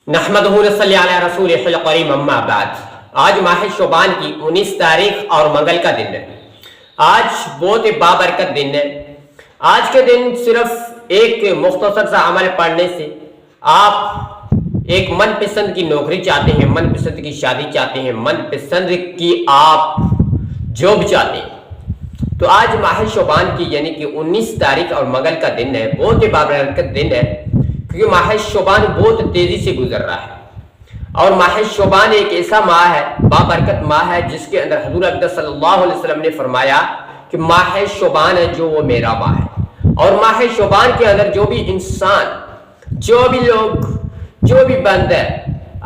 نحمدہ ونصلی علی رسولہ الکریم اما بعد۔ آج ماہ شعبان کی 19 تاریخ اور منگل کا دن ہے۔ آج بہت بابرکت دن ہے۔ آج کے دن صرف ایک مختصر سا عمل پڑھنے سے آپ ایک من پسند کی نوکری چاہتے ہیں، من پسند کی شادی چاہتے ہیں، من پسند کی آپ جاب چاہتے ہیں، تو آج ماہ شعبان کی یعنی کہ 19 تاریخ اور منگل کا دن ہے، بہت بابرکت دن ہے، کیونکہ ماہ شعبان بہت تیزی سے گزر رہا ہے۔ اور ماہ شعبان ایک ایسا ماہ ہے، بابرکت ماہ ہے، جس کے اندر حضور اقدس صلی اللہ علیہ وسلم نے فرمایا کہ ماہ شعبان ہے جو وہ میرا ماہ ہے۔ اور ماہ شعبان کے اندر جو بھی انسان، جو بھی لوگ، جو بھی بندہ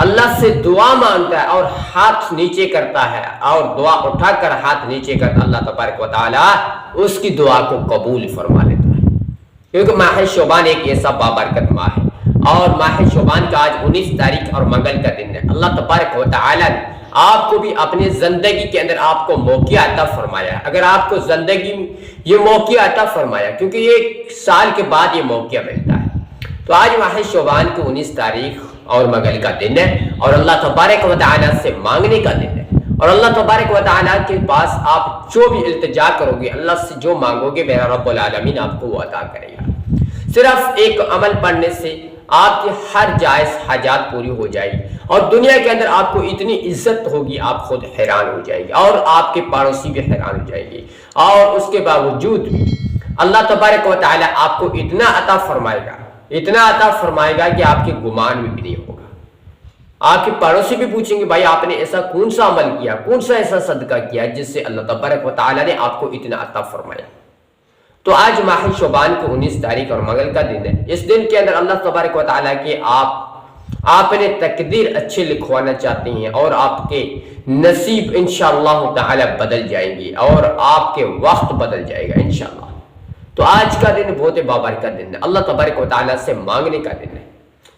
اللہ سے دعا مانگتا ہے اور ہاتھ نیچے کرتا ہے اور دعا اٹھا کر ہاتھ نیچے کرتا، اللہ تبارک و تعالی اس کی دعا کو قبول فرما لیتا ہے، کیونکہ ماہ شعبان ایک ایسا بابرکت ماہ ہے۔ اور ماہ شعبان کا آج 19 تاریخ اور منگل کا دن ہے۔ اللہ تبارک و تعالی نے آپ کو بھی اپنے زندگی کے اندر آپ کو موقع عطا فرمایا ہے۔ اگر آپ کو زندگی میں یہ موقع عطا فرمایا، کیونکہ ایک سال کے بعد یہ موقع ملتا ہے، تو آج ماہ شعبان کی 19 تاریخ اور منگل کا دن ہے، اور اللہ تبارک و تعالی سے مانگنے کا دن ہے۔ اور اللہ تبارک و تعالی کے پاس آپ جو بھی التجا کرو گے، اللہ سے جو مانگو گے، میرا رب العالمین آپ کو وہ عطا کرے گا۔ صرف ایک عمل پڑھنے سے آپ کی ہر جائز حاجات پوری ہو جائے گی، اور دنیا کے اندر آپ کو اتنی عزت ہوگی، آپ خود حیران ہو جائے گی، اور آپ کے پڑوسی بھی حیران ہو جائے گی۔ اور اس کے باوجود بھی اللہ تبارک و تعالی آپ کو اتنا عطا فرمائے گا، اتنا عطا فرمائے گا کہ آپ کے گمان میں بھی نہیں ہوگا۔ آپ کے پڑوسی بھی پوچھیں گے، بھائی آپ نے ایسا کون سا عمل کیا، کون سا ایسا صدقہ کیا جس سے اللہ تبارک و تعالی نے آپ کو اتنا عطا فرمایا۔ تو آج ماہ شعبان کو 19 تاریخ اور منگل کا دن ہے۔ اس دن کے اندر اللہ تبارک و تعالیٰ کے آپ نے تقدیر اچھے لکھوانا چاہتے ہیں، اور آپ کے نصیب انشاءاللہ تعالی بدل جائیں گے، اور آپ کے وقت بدل جائے گا انشاءاللہ۔ تو آج کا دن بہت بابرکت دن ہے، اللہ تبارک و تعالیٰ سے مانگنے کا دن ہے۔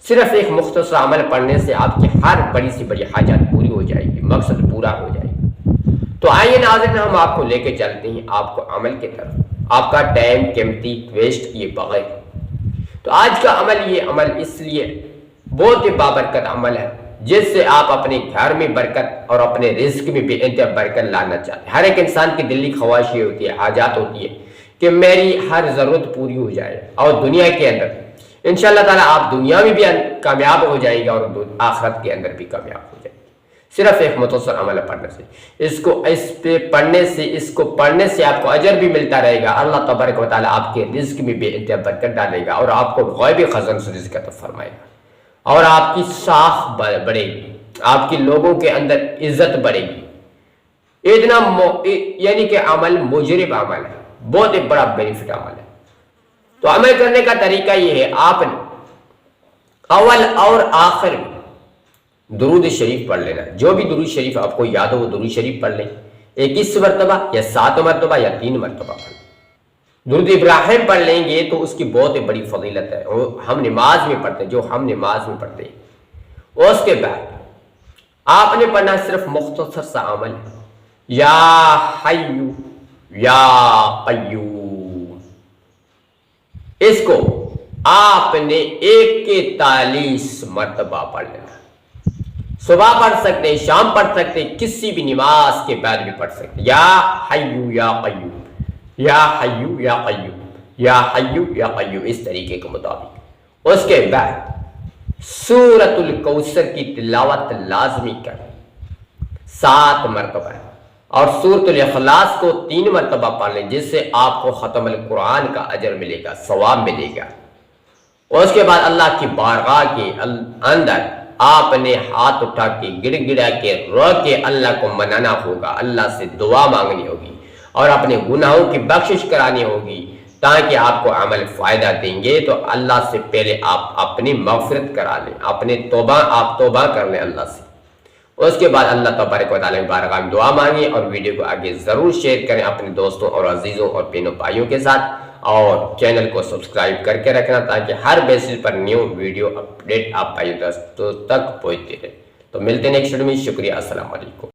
صرف ایک مختصر عمل پڑھنے سے آپ کی ہر بڑی سے بڑی حاجات پوری ہو جائے گی، مقصد پورا ہو جائے گا۔ تو آئیے ناظرین، ہم آپ کو لے کے چلتے ہیں آپ کو عمل کی طرف، آپ کا ٹائم قیمتی ویسٹ یہ بغیر۔ تو آج کا عمل، یہ عمل اس لیے بہت ہی بابرکت عمل ہے، جس سے آپ اپنے گھر میں برکت اور اپنے رزق میں بھی انتہا برکت لانا چاہتے ہیں۔ ہر ایک انسان کی دلی خواہش یہ ہوتی ہے، حاجات ہوتی ہے کہ میری ہر ضرورت پوری ہو جائے، اور دنیا کے اندر انشاءاللہ تعالیٰ آپ دنیا میں بھی کامیاب ہو جائے گا، اور آخرت کے اندر بھی کامیاب ہو جائے گا، صرف ایک مختصر عمل پڑھنے سے۔ اس پہ پڑھنے سے، اس کو پڑھنے سے آپ کو اجر بھی ملتا رہے گا، اللہ تبارک و تعالیٰ آپ کے رزق میں بھی انتہا برکت ڈالے گا، اور آپ کو غیبی خزانوں سے رزق عطا فرمائے گا، اور آپ کی ساکھ بڑھے گی، آپ کی لوگوں کے اندر عزت بڑھے گی۔ اتنا یعنی کہ عمل مجرب عمل ہے، بہت ایک بڑا بینیفٹ عمل ہے۔ تو عمل کرنے کا طریقہ یہ ہے، آپ نے اول اور آخر میں درود شریف پڑھ لینا۔ جو بھی درود شریف آپ کو یاد ہو وہ درود شریف پڑھ لیں، 21 مرتبہ یا 7 مرتبہ یا 3 مرتبہ پڑھ لیں۔ درود ابراہیم پڑھ لیں گے تو اس کی بہت بڑی فضیلت ہے، ہم نماز میں پڑھتے ہیں، جو ہم نماز میں پڑھتے ہیں۔ اس کے بعد آپ نے پڑھنا صرف مختصر سا عمل ہے، یا حیو یا قیوم۔ اس کو آپ نے 1 کے 43 مرتبہ پڑھ لینا۔ صبح پڑھ سکتے ہیں، شام پڑھ سکتے ہیں، کسی بھی نماز کے بعد بھی پڑھ سکتے ہیں۔ یا حیو یا قیوم، یا حیو یا قیوم، یا حیو یا قیوم، اس طریقے کے مطابق۔ اس کے بعد سورۃ الکوثر کی تلاوت لازمی کریں 7 مرتبہ، اور سورۃ الاخلاص کو 3 مرتبہ پڑھ لیں، جس سے آپ کو ختم القرآن کا اجر ملے گا، ثواب ملے گا۔ اور اس کے بعد اللہ کی بارگاہ کے اندر آپ نے ہاتھ اٹھا کے گڑ گڑا کے رو کے اللہ کو منانا ہوگا، اللہ سے دعا مانگنی ہوگی، اور اپنے گناہوں کی بخشش کرانی ہوگی، تاکہ آپ کو عمل فائدہ دیں گے۔ تو اللہ سے پہلے آپ اپنی مغفرت کرا لیں، آپ توبہ کر لیں اللہ سے۔ اس کے بعد اللہ تبارک و تعالیٰ بارگاہ میں دعا مانگیں، اور ویڈیو کو آگے ضرور شیئر کریں اپنے دوستوں اور عزیزوں اور بہنوں بھائیوں کے ساتھ، اور چینل کو سبسکرائب کر کے رکھنا، تاکہ ہر بیسس پر نیو ویڈیو اپڈیٹ آپ بھائیوں تک پہنچتے رہے۔ تو ملتے ہیں نیکسٹ ویڈیو میں، شکریہ، السلام علیکم۔